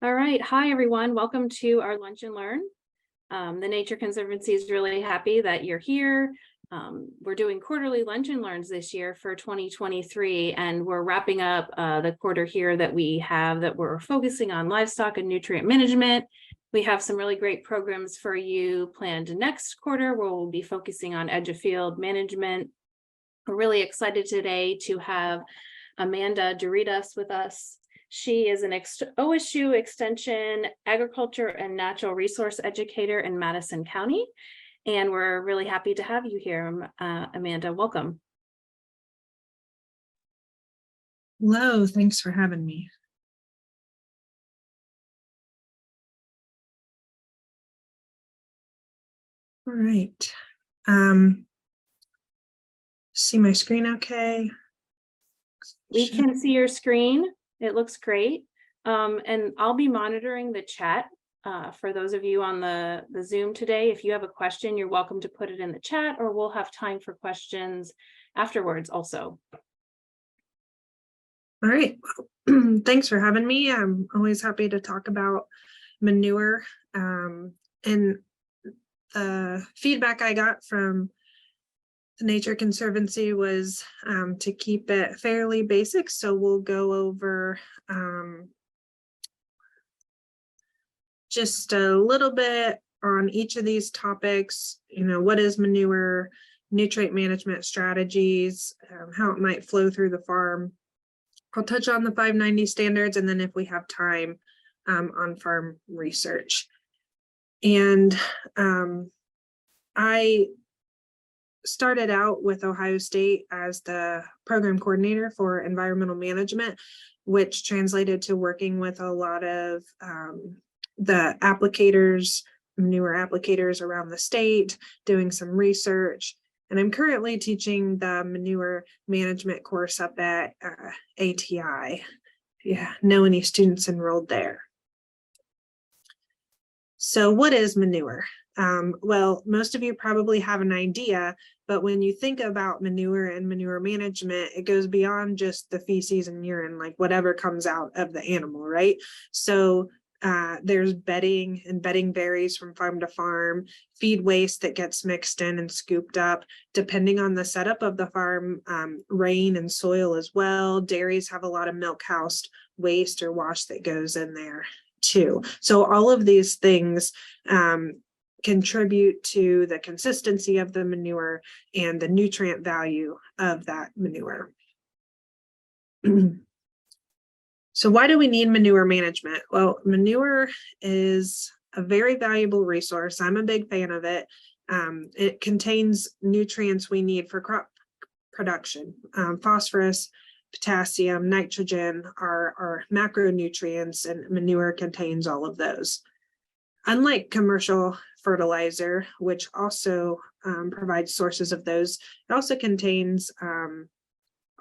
All right. Hi, everyone. Welcome to our Lunch and Learn. The Nature Conservancy is really happy that you're here. We're doing quarterly Lunch and Learns this year for 2023, and we're wrapping up the quarter here that we're focusing on livestock and nutrient management. We have some really great programs for you planned next quarter where we'll be focusing on edge of field management. We're really excited today to have Amanda Douridas with us. She is an OSU Extension Agriculture and Natural Resource Educator in Madison County, and we're really happy to have you here, Amanda. Welcome. Hello, thanks for having me. All right. See my screen okay? We can see your screen. It looks great. And I'll be monitoring the chat for those of you on the Zoom today. If you have a question, you're welcome to put it in the chat, or we'll have time for questions afterwards also. All right. Thanks for having me. I'm always happy to talk about manure. And the feedback I got from the Nature Conservancy was to keep it fairly basic. So we'll go over just a little bit on each of these topics. What is manure, nutrient management strategies, how it might flow through the farm. I'll touch on the 590 standards, and then if we have time, on farm research. And I started out with Ohio State as the program coordinator for environmental management, which translated to working with a lot of the applicators, manure applicators around the state, doing some research. And I'm currently teaching the manure management course up at ATI. Yeah, know any students enrolled there. So what is manure? Well, most of you probably have an idea, but when you think about manure and manure management, it goes beyond just the feces and urine, like whatever comes out of the animal, right? So there's bedding, and bedding varies from farm to farm, feed waste that gets mixed in and scooped up, depending on the setup of the farm, rain and soil as well. Dairies have a lot of milk house waste or wash that goes in there too. So all of these things contribute to the consistency of the manure and the nutrient value of that manure. So why do we need manure management? Well, manure is a very valuable resource. I'm a big fan of it. It contains nutrients we need for crop production. Phosphorus, potassium, nitrogen are macronutrients, and manure contains all of those. Unlike commercial fertilizer, which also provides sources of those, it also contains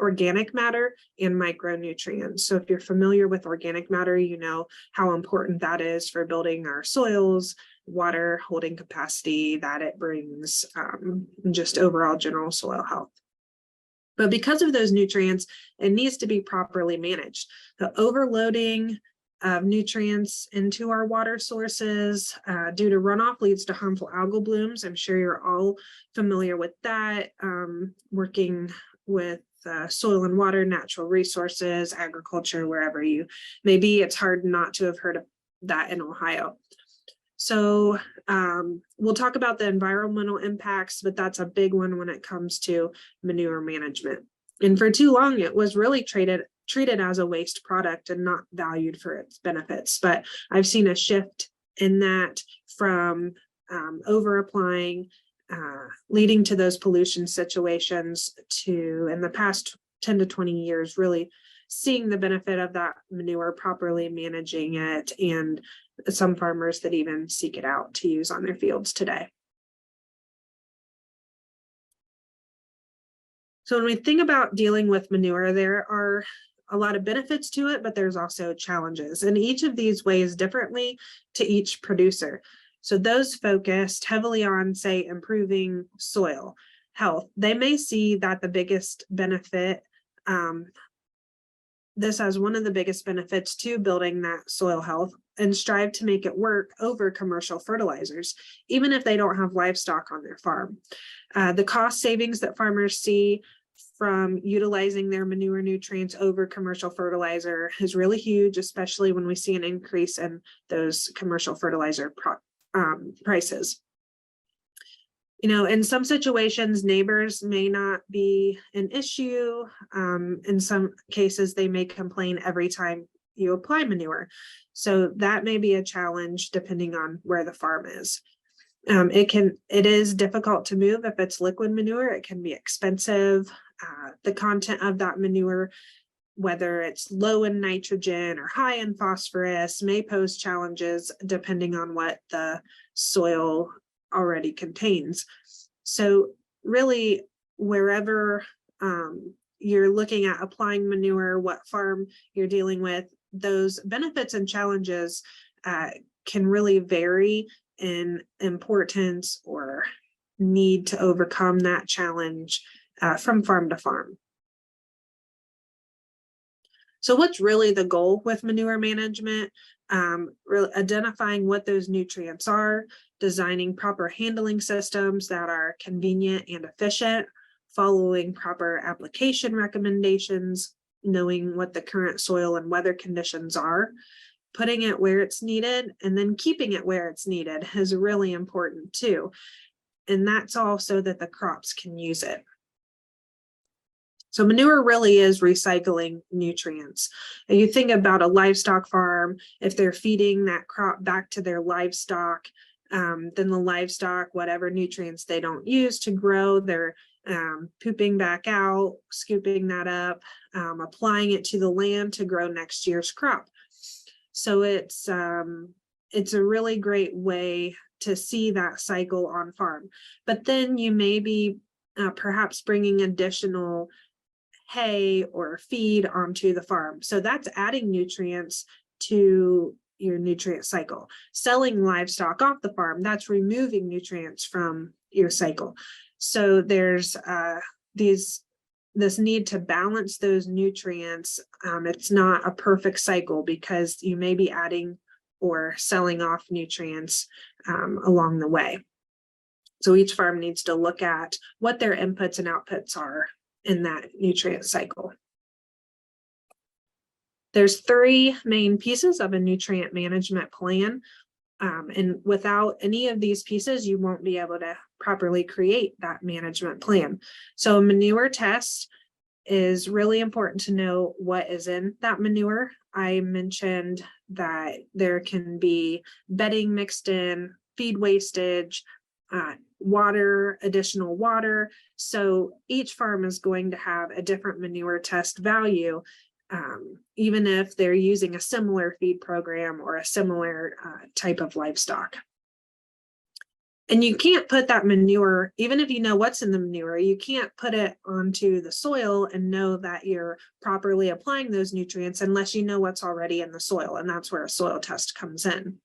organic matter and micronutrients. So if you're familiar with organic matter, you know how important that is for building our soils, water holding capacity that it brings, just overall general soil health. But because of those nutrients, it needs to be properly managed. The overloading of nutrients into our water sources due to runoff leads to harmful algal blooms. I'm sure you're all familiar with that, working with soil and water, natural resources, agriculture, wherever you may be. It's hard not to have heard of that in Ohio. So we'll talk about the environmental impacts, but that's a big one when it comes to manure management. And for too long, it was really treated as a waste product and not valued for its benefits. But I've seen a shift in that from over applying, leading to those pollution situations, to in the past 10 to 20 years, really seeing the benefit of that manure, properly managing it, and some farmers that even seek it out to use on their fields today. So when we think about dealing with manure, there are a lot of benefits to it, but there's also challenges, and each of these weighs differently to each producer. So those focused heavily on, say, improving soil health, they may see that the biggest benefit this as one of the biggest benefits to building that soil health, and strive to make it work over commercial fertilizers, even if they don't have livestock on their farm. The cost savings that farmers see from utilizing their manure nutrients over commercial fertilizer is really huge, especially when we see an increase in those commercial fertilizer prices. You know, in some situations, neighbors may not be an issue. In some cases, they may complain every time you apply manure. So that may be a challenge depending on where the farm is. It is difficult to move if it's liquid manure. It can be expensive. The content of that manure, whether it's low in nitrogen or high in phosphorus, may pose challenges depending on what the soil already contains. So really, wherever you're looking at applying manure, what farm you're dealing with, those benefits and challenges can really vary in importance or need to overcome that challenge from farm to farm. So what's really the goal with manure management? Really identifying what those nutrients are, designing proper handling systems that are convenient and efficient, following proper application recommendations, knowing what the current soil and weather conditions are, putting it where it's needed, and then keeping it where it's needed is really important too. And that's all so that the crops can use it. So manure really is recycling nutrients. And you think about a livestock farm, if they're feeding that crop back to their livestock, then the livestock, whatever nutrients they don't use to grow, they're pooping back out, scooping that up, applying it to the land to grow next year's crop. So it's a really great way to see that cycle on farm. But then you may be perhaps bringing additional hay or feed onto the farm. So that's adding nutrients to your nutrient cycle. Selling livestock off the farm, that's removing nutrients from your cycle. So there's this need to balance those nutrients. It's not a perfect cycle because you may be adding or selling off nutrients along the way. So each farm needs to look at what their inputs and outputs are in that nutrient cycle. There's 3 main pieces of a nutrient management plan. And without any of these pieces, you won't be able to properly create that management plan. So a manure test is really important to know what is in that manure. I mentioned that there can be bedding mixed in, feed wastage, water, additional water. So each farm is going to have a different manure test value, even if they're using a similar feed program or a similar type of livestock. And you can't put that manure, even if you know what's in the manure, you can't put it onto the soil and know that you're properly applying those nutrients unless you know what's already in the soil. And that's where a soil test comes in.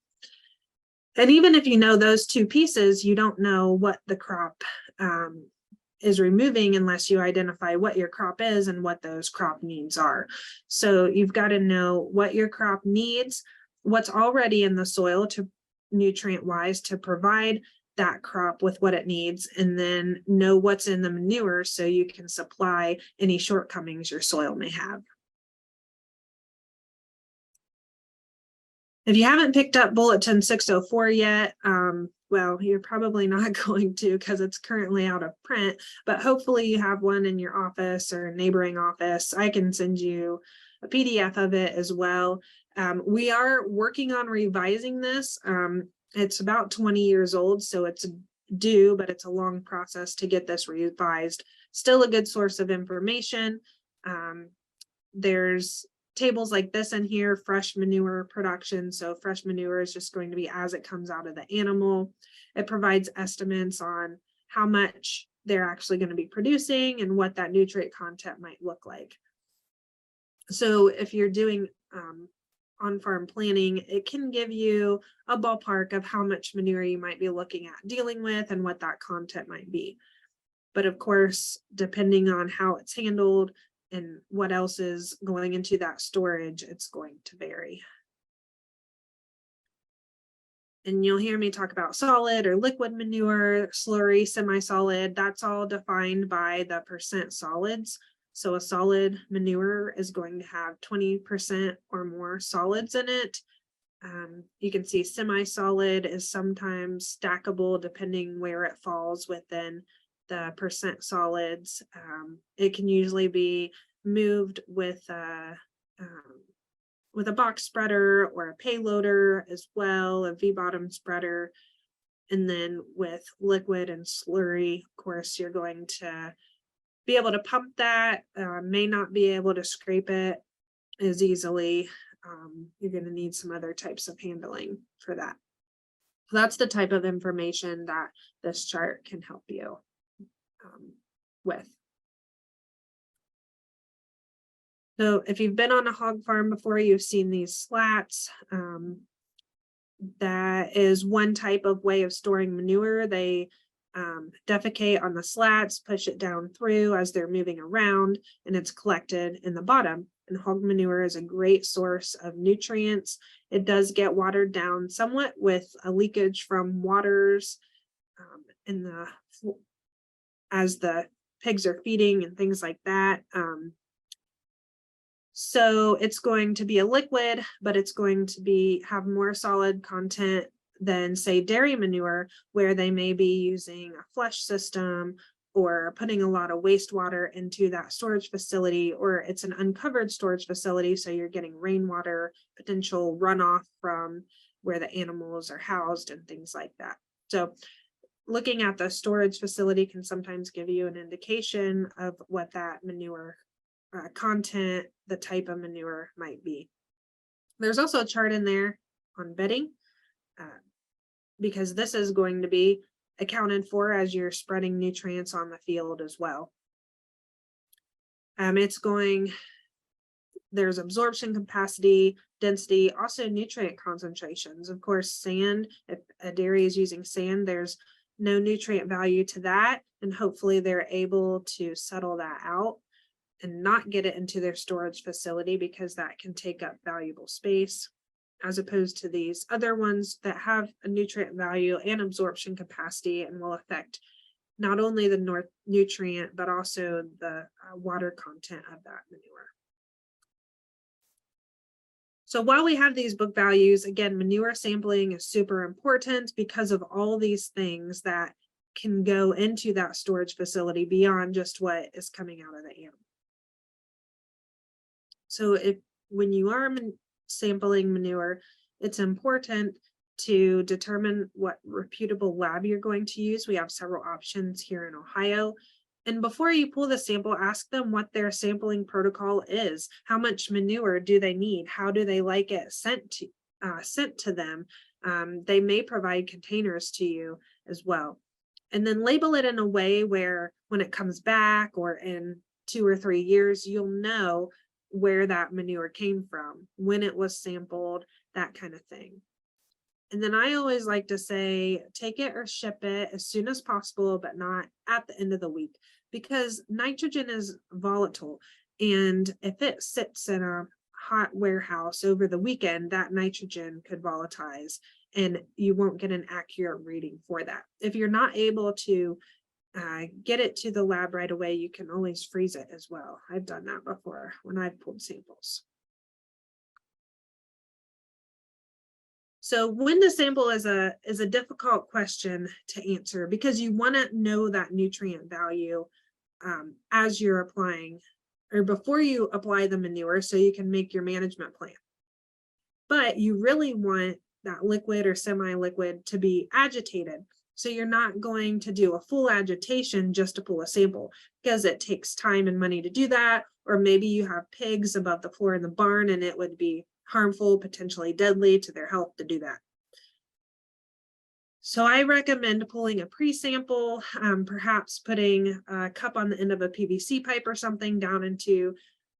And even if you know those 2 pieces, you don't know what the crop is removing unless you identify what your crop is and what those crop needs are. So you've got to know what your crop needs, what's already in the soil to nutrient wise to provide that crop with what it needs, and then know what's in the manure so you can supply any shortcomings your soil may have. If you haven't picked up Bulletin 604 yet, well, you're probably not going to because it's currently out of print, but hopefully you have one in your office or neighboring office. I can send you a PDF of it as well. We are working on revising this. It's about 20 years old, so it's due, but it's a long process to get this revised. Still a good source of information. There's tables like this in here, fresh manure production. So fresh manure is just going to be as it comes out of the animal. It provides estimates on how much they're actually going to be producing and what that nutrient content might look like. So if you're doing on-farm planning, it can give you a ballpark of how much manure you might be looking at dealing with and what that content might be. But of course, depending on how it's handled, and what else is going into that storage, it's going to vary. And you'll hear me talk about solid or liquid manure, slurry, semi-solid. That's all defined by the percent solids. So a solid manure is going to have 20% or more solids in it. You can see semi-solid is sometimes stackable depending where it falls within the percent solids. It can usually be moved with a box spreader or a payloader as well, a V-bottom spreader. And then with liquid and slurry, of course, you're going to be able to pump that, may not be able to scrape it as easily. You're going to need some other types of handling for that. That's the type of information that this chart can help you with. So if you've been on a hog farm before, you've seen these slats. That is one type of way of storing manure. They defecate on the slats, push it down through as they're moving around, and it's collected in the bottom. And hog manure is a great source of nutrients. It does get watered down somewhat with a leakage from waters as the pigs are feeding and things like that. So it's going to be a liquid, but it's going to have more solid content than, say, dairy manure, where they may be using a flush system or putting a lot of wastewater into that storage facility, or it's an uncovered storage facility, so you're getting rainwater, potential runoff from where the animals are housed and things like that. So looking at the storage facility can sometimes give you an indication of what that manure content, the type of manure might be. There's also a chart in there on bedding, because this is going to be accounted for as you're spreading nutrients on the field as well. There's absorption capacity, density, also nutrient concentrations. Of course, sand, if a dairy is using sand, there's no nutrient value to that, and hopefully they're able to settle that out and not get it into their storage facility, because that can take up valuable space, as opposed to these other ones that have a nutrient value and absorption capacity and will affect not only the nutrient, but also the water content of that manure. So while we have these book values, again, manure sampling is super important because of all these things that can go into that storage facility beyond just what is coming out of the animal. So when you are sampling manure, it's important to determine what reputable lab you're going to use. We have several options here in Ohio. And before you pull the sample, ask them what their sampling protocol is. How much manure do they need? How do they like it sent to them? They may provide containers to you as well. And then label it in a way where when it comes back or in 2 or 3 years, you'll know where that manure came from, when it was sampled, that kind of thing. And then I always like to say, take it or ship it as soon as possible, but not at the end of the week, because nitrogen is volatile. And if it sits in a hot warehouse over the weekend, that nitrogen could volatilize and you won't get an accurate reading for that. If you're not able to get it to the lab right away, you can always freeze it as well. I've done that before when I've pulled samples. So when to sample is a difficult question to answer, because you want to know that nutrient value as you're applying, or before you apply the manure, so you can make your management plan. But you really want that liquid or semi-liquid to be agitated. So you're not going to do a full agitation just to pull a sample, because it takes time and money to do that. Or maybe you have pigs above the floor in the barn and it would be harmful, potentially deadly to their health to do that. So I recommend pulling a pre-sample, perhaps putting a cup on the end of a PVC pipe or something down into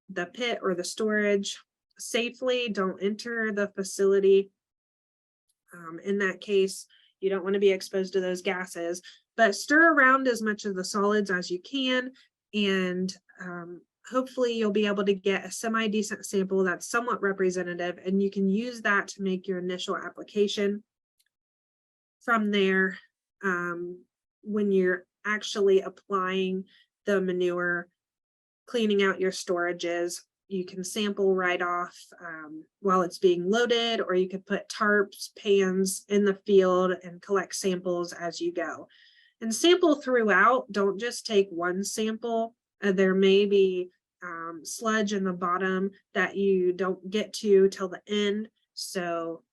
the pit or the storage safely. Don't enter the facility. In that case, you don't want to be exposed to those gases, but stir around as much of the solids as you can, and hopefully you'll be able to get a semi-decent sample that's somewhat representative, and you can use that to make your initial application. From there, when you're actually applying the manure, cleaning out your storages, you can sample right off while it's being loaded, or you could put tarps, pans in the field and collect samples as you go. And sample throughout, don't just take one sample. There may be sludge in the bottom that you don't get to till the end. So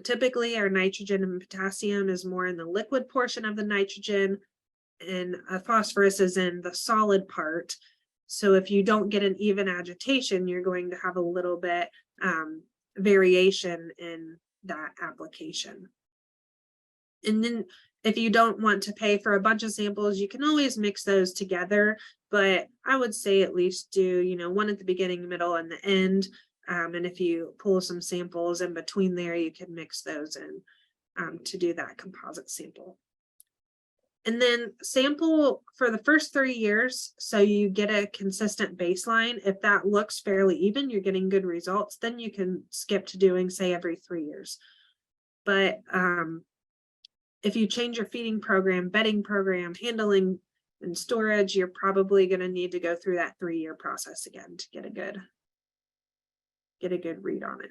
typically our nitrogen and potassium is more in the liquid portion of the nitrogen, and phosphorus is in the solid part. So if you don't get an even agitation, you're going to have a little bit variation in that application. And then if you don't want to pay for a bunch of samples, you can always mix those together. But I would say at least do, one at the beginning, middle, and the end. And if you pull some samples in between there, you can mix those in to do that composite sample. And then sample for the first 3 years, so you get a consistent baseline. If that looks fairly even, you're getting good results, then you can skip to doing, say, every 3 years. But if you change your feeding program, bedding program, handling, and storage, you're probably going to need to go through that 3-year process again to get a good read on it.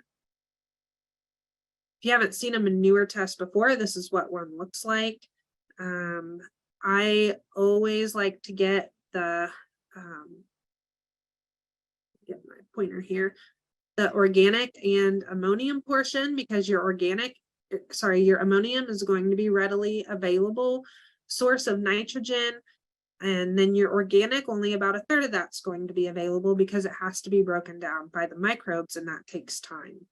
If you haven't seen a manure test before, this is what one looks like. I always like to get the get my pointer here, the organic and ammonium portion, because your ammonium is going to be readily available source of nitrogen, and then your organic, only about 1/3 of that's going to be available because it has to be broken down by the microbes, and that takes time.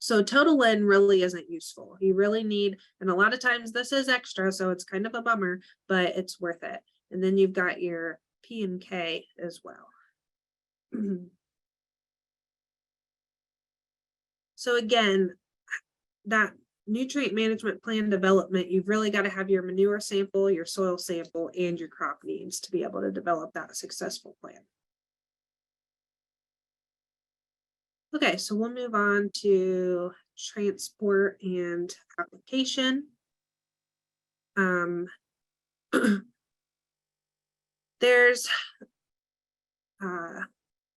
So total in really isn't useful. You really need, and a lot of times this is extra, so it's kind of a bummer, but it's worth it. And then you've got your P and K as well. So again, that nutrient management plan development, you've really got to have your manure sample, your soil sample, and your crop needs to be able to develop that successful plan. Okay, so we'll move on to transport and application.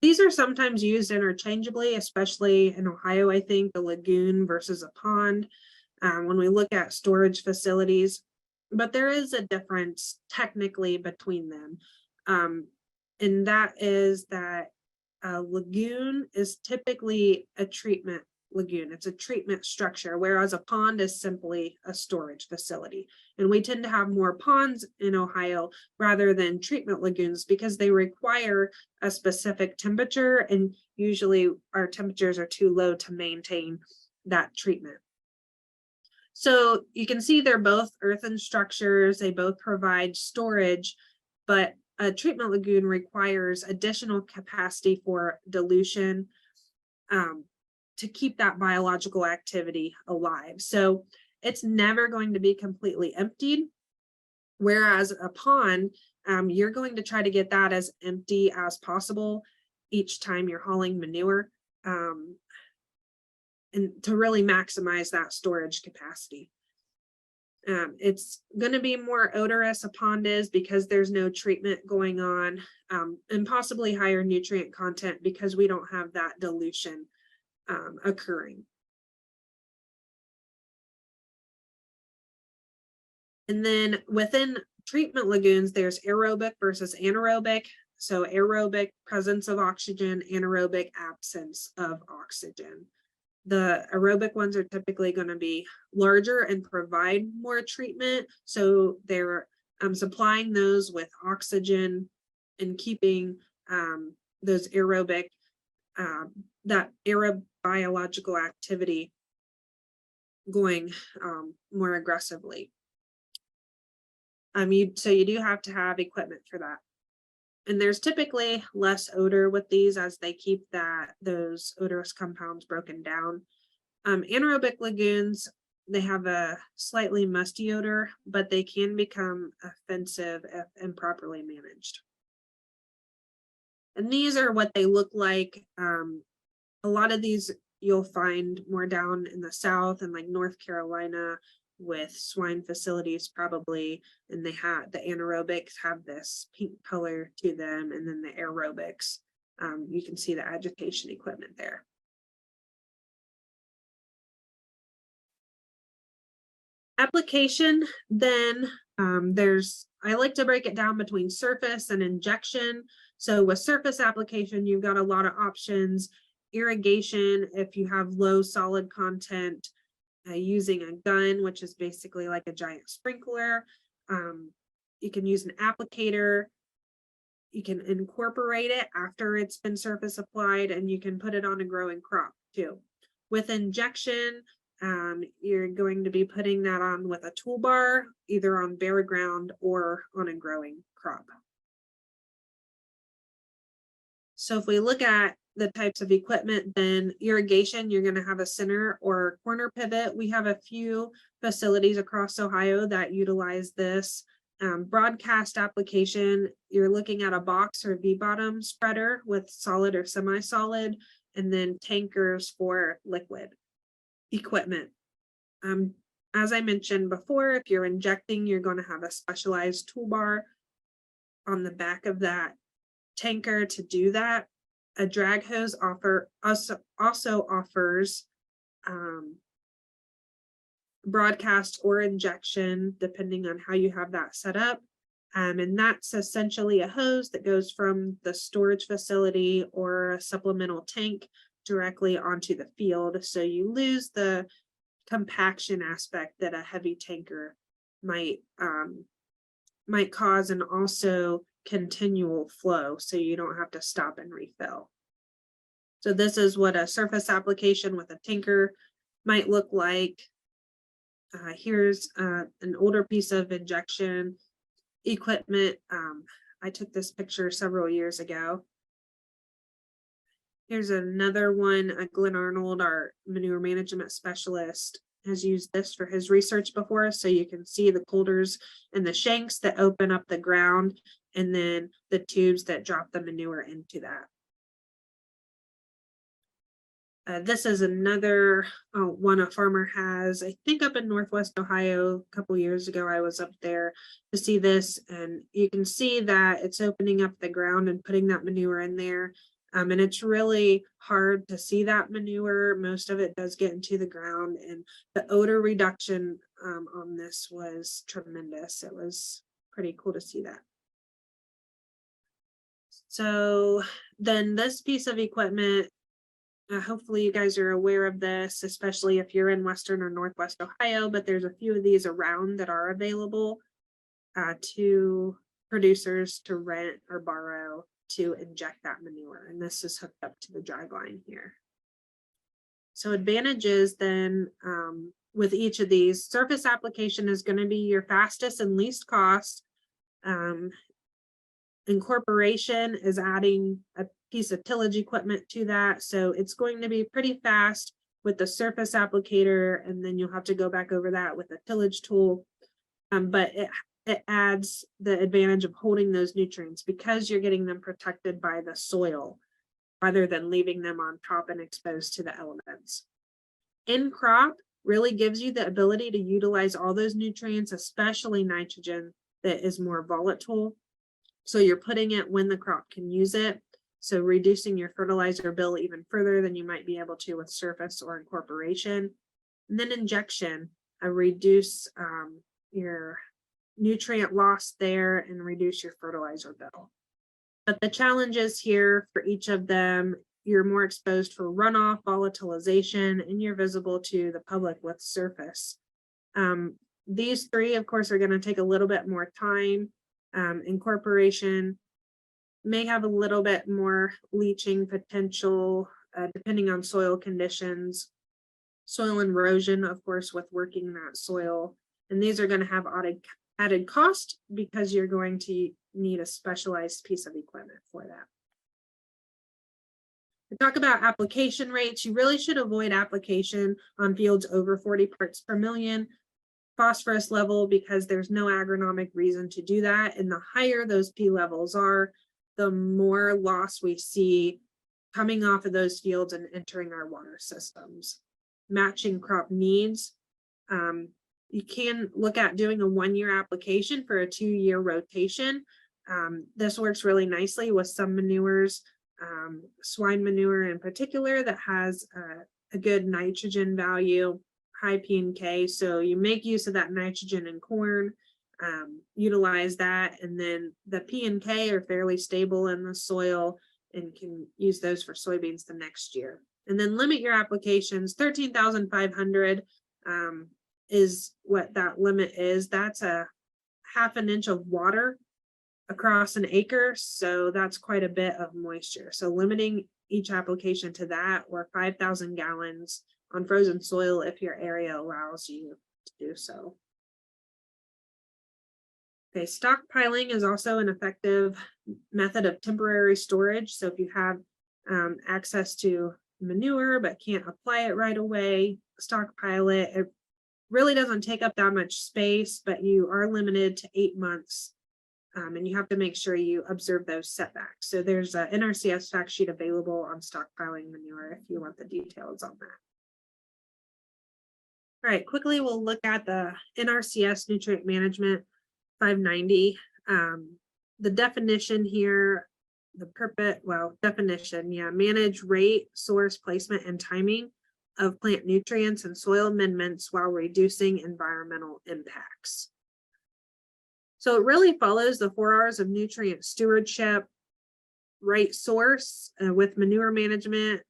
These are sometimes used interchangeably, especially in Ohio, I think, a lagoon versus a pond, when we look at storage facilities, but there is a difference technically between them. And that is that a lagoon is typically a treatment lagoon. It's a treatment structure, whereas a pond is simply a storage facility. And we tend to have more ponds in Ohio rather than treatment lagoons because they require a specific temperature, and usually our temperatures are too low to maintain that treatment. So you can see they're both earthen structures. They both provide storage, but a treatment lagoon requires additional capacity for dilution to keep that biological activity alive. So it's never going to be completely emptied. Whereas a pond, you're going to try to get that as empty as possible each time you're hauling manure, and to really maximize that storage capacity. It's going to be more odorous, a pond is, because there's no treatment going on, and possibly higher nutrient content because we don't have that dilution occurring. And then within treatment lagoons, there's aerobic versus anaerobic. So aerobic, presence of oxygen, anaerobic, absence of oxygen. The aerobic ones are typically going to be larger and provide more treatment. So they're supplying those with oxygen and keeping those aerobic, that aerobiological activity going more aggressively. So you do have to have equipment for that. And there's typically less odor with these as they keep those odorous compounds broken down. Anaerobic lagoons, they have a slightly musty odor, but they can become offensive if improperly managed. And these are what they look like. A lot of these you'll find more down in the South and like North Carolina with swine facilities probably. And the anaerobics have this pink color to them. And then the aerobics, you can see the agitation equipment there. Application, then I like to break it down between surface and injection. So with surface application, you've got a lot of options. Irrigation, if you have low solid content, using a gun, which is basically like a giant sprinkler. You can use an applicator. You can incorporate it after it's been surface applied, and you can put it on a growing crop too. With injection, you're going to be putting that on with a toolbar, either on bare ground or on a growing crop. So if we look at the types of equipment, then irrigation, you're going to have a center or corner pivot. We have a few facilities across Ohio that utilize this. Broadcast application, you're looking at a box or V-bottom spreader with solid or semi-solid, and then tankers for liquid equipment. As I mentioned before, if you're injecting, you're going to have a specialized toolbar on the back of that tanker to do that. A drag hose also offers broadcast or injection, depending on how you have that set up. And that's essentially a hose that goes from the storage facility or a supplemental tank directly onto the field. So you lose the compaction aspect that a heavy tanker might cause, and also continual flow, so you don't have to stop and refill. So this is what a surface application with a tanker might look like. Here's an older piece of injection equipment. I took this picture several years ago. Here's another one. Glenn Arnold, our manure management specialist, has used this for his research before. So you can see the coulters and the shanks that open up the ground, and then the tubes that drop the manure into that. This is another one a farmer has, I think up in Northwest Ohio. A couple years ago, I was up there to see this, and you can see that it's opening up the ground and putting that manure in there. And it's really hard to see that manure. Most of it does get into the ground, and the odor reduction on this was tremendous. It was pretty cool to see that. So then this piece of equipment, hopefully you guys are aware of this, especially if you're in Western or Northwest Ohio, but there's a few of these around that are available to producers to rent or borrow to inject that manure. And this is hooked up to the drag line here. So advantages then with each of these: surface application is going to be your fastest and least cost. Incorporation is adding a piece of tillage equipment to that. So it's going to be pretty fast with the surface applicator, and then you'll have to go back over that with a tillage tool. But it adds the advantage of holding those nutrients because you're getting them protected by the soil rather than leaving them on top and exposed to the elements. In crop really gives you the ability to utilize all those nutrients, especially nitrogen, that is more volatile. So you're putting it when the crop can use it. So reducing your fertilizer bill even further than you might be able to with surface or incorporation. And then injection, reduce your nutrient loss there and reduce your fertilizer bill. But the challenges here for each of them: you're more exposed for runoff, volatilization, and you're visible to the public with surface. These three, of course, are going to take a little bit more time. Incorporation may have a little bit more leaching potential depending on soil conditions. Soil erosion, of course, with working that soil. And these are going to have added cost because you're going to need a specialized piece of equipment for that. To talk about application rates, you really should avoid application on fields over 40 parts per million phosphorus level because there's no agronomic reason to do that. And the higher those P levels are, the more loss we see coming off of those fields and entering our water systems. Matching crop needs. You can look at doing a 1-year application for a 2-year rotation. This works really nicely with some manures, swine manure in particular, that has a good nitrogen value, high P&K. So you make use of that nitrogen in corn, utilize that, and then the P&K are fairly stable in the soil and can use those for soybeans the next year. And then limit your applications. 13,500 is what that limit is. That's a 1/2 inch of water across an acre. So that's quite a bit of moisture. So limiting each application to that, or 5,000 gallons on frozen soil if your area allows you to do so. Okay, stockpiling is also an effective method of temporary storage. So if you have access to manure but can't apply it right away, stockpile it. It really doesn't take up that much space, but you are limited to 8 months. And you have to make sure you observe those setbacks. So there's an NRCS fact sheet available on stockpiling manure if you want the details on that. All right, quickly we'll look at the NRCS nutrient management 590. The definition here, manage rate, source, placement, and timing of plant nutrients and soil amendments while reducing environmental impacts. So it really follows the 4 R's of nutrient stewardship. Right source with manure management,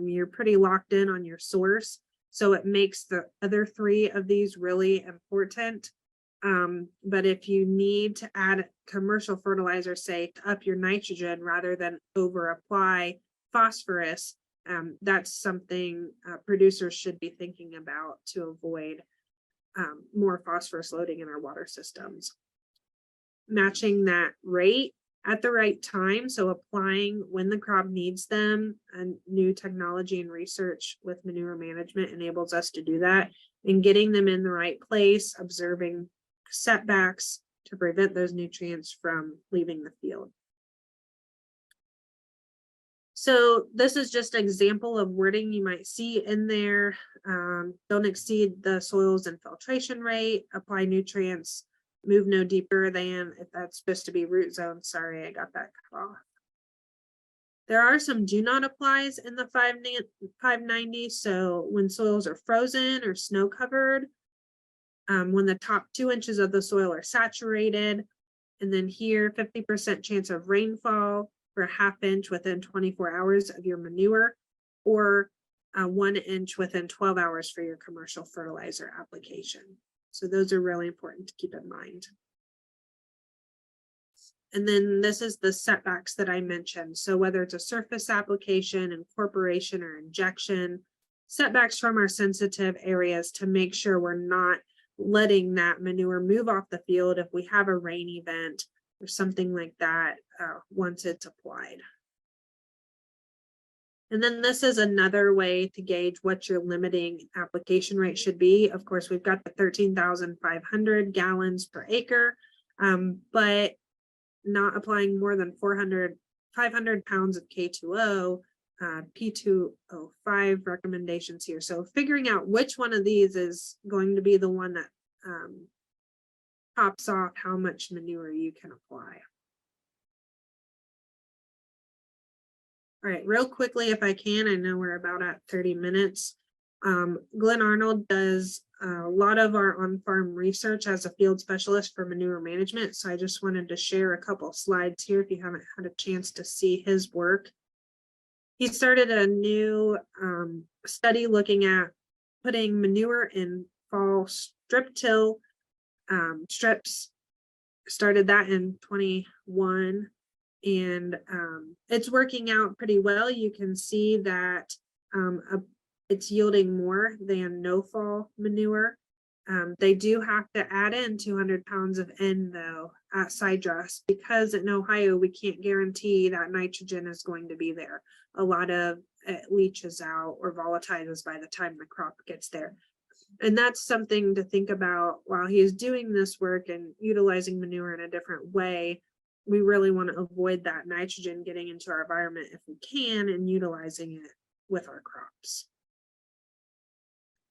you're pretty locked in on your source. So it makes the other 3 of these really important. But if you need to add commercial fertilizer, say, to up your nitrogen rather than over apply phosphorus, that's something producers should be thinking about to avoid more phosphorus loading in our water systems. Matching that rate at the right time, so applying when the crop needs them, and new technology and research with manure management enables us to do that, and getting them in the right place, observing setbacks to prevent those nutrients from leaving the field. So this is just an example of wording you might see in there. Don't exceed the soil's infiltration rate, apply nutrients, move no deeper than, if that's supposed to be root zone, sorry, I got that cut off. There are some do not applies in the 590. So when soils are frozen or snow covered, when the top 2 inches of the soil are saturated, and then here 50% chance of rainfall for a 1/2 inch within 24 hours of your manure, or 1 inch within 12 hours for your commercial fertilizer application. So those are really important to keep in mind. And then this is the setbacks that I mentioned. So whether it's a surface application, incorporation, or injection, setbacks from our sensitive areas to make sure we're not letting that manure move off the field if we have a rain event or something like that once it's applied. And then this is another way to gauge what your limiting application rate should be. Of course, we've got the 13,500 gallons per acre, but not applying more than 500 pounds of K2O, P2O5 recommendations here. So figuring out which one of these is going to be the one that pops off how much manure you can apply. All right, real quickly, if I can, I know we're about at 30 minutes. Glenn Arnold does a lot of our on-farm research as a field specialist for manure management. So I just wanted to share a couple of slides here if you haven't had a chance to see his work. He started a new study looking at putting manure in fall strip till strips. Started that in 21. And it's working out pretty well. You can see that it's yielding more than no fall manure. They do have to add in 200 pounds of N though at side dress, because in Ohio we can't guarantee that nitrogen is going to be there. A lot of it leaches out or volatilizes by the time the crop gets there. And that's something to think about while he is doing this work and utilizing manure in a different way. we really want to avoid that nitrogen getting into our environment if we can, and utilizing it with our crops.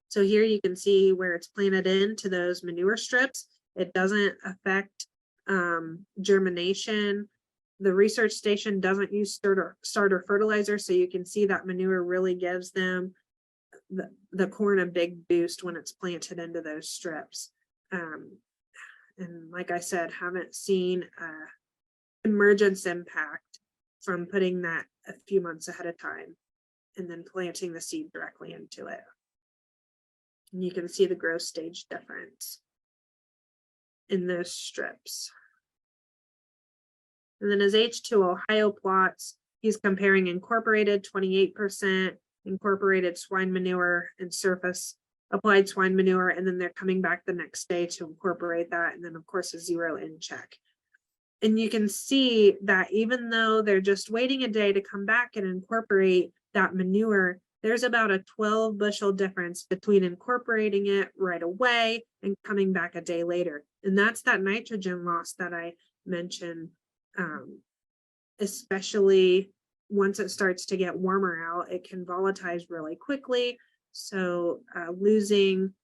So here you can see where it's planted into those manure strips. It doesn't affect germination. The research station doesn't use starter fertilizer, so you can see that manure really gives them the corn a big boost when it's planted into those strips. And like I said, haven't seen emergence impact from putting that a few months ahead of time and then planting the seed directly into it. And you can see the growth stage difference in those strips. And then as H2 Ohio plots, he's comparing incorporated 28%, incorporated swine manure, and surface applied swine manure, and then they're coming back the next day to incorporate that, and then of course a 0 in check. And you can see that even though they're just waiting a day to come back and incorporate that manure, there's about a 12 bushel difference between incorporating it right away and coming back a day later. And that's that nitrogen loss that I mentioned, especially once it starts to get warmer out, it can volatilize really quickly. So losing,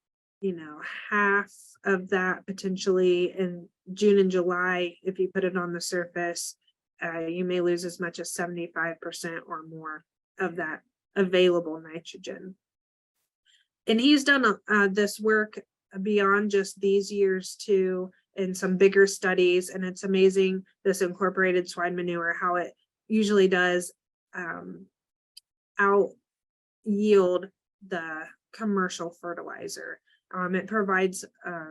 half of that potentially in June and July, if you put it on the surface, you may lose as much as 75% or more of that available nitrogen. And he's done this work beyond just these years too, in some bigger studies, and it's amazing, this incorporated swine manure, how it usually does out yield the commercial fertilizer. It provides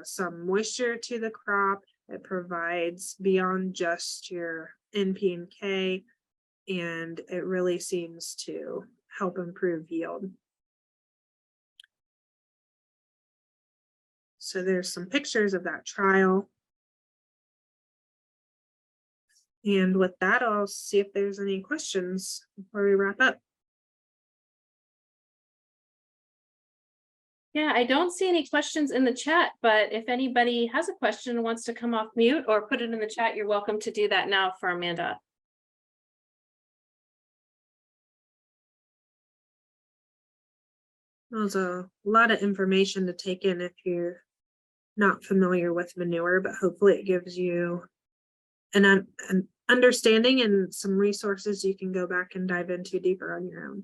some moisture to the crop. It provides beyond just your NP and K, and it really seems to help improve yield. So there's some pictures of that trial. And with that, I'll see if there's any questions before we wrap up. Yeah, I don't see any questions in the chat, but if anybody has a question and wants to come off mute or put it in the chat, you're welcome to do that now for Amanda. There's a lot of information to take in if you're not familiar with manure, but hopefully it gives you an understanding and some resources you can go back and dive into deeper on your own.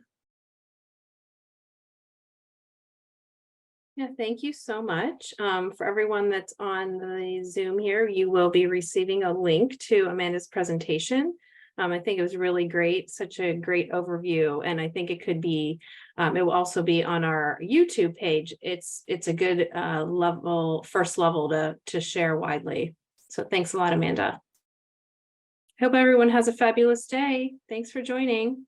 Yeah, thank you so much. For everyone that's on the Zoom here, you will be receiving a link to Amanda's presentation. I think it was really great, such a great overview, and I think it could be, it will also be on our YouTube page. It's a good first level to share widely. So thanks a lot, Amanda. Hope everyone has a fabulous day. Thanks for joining.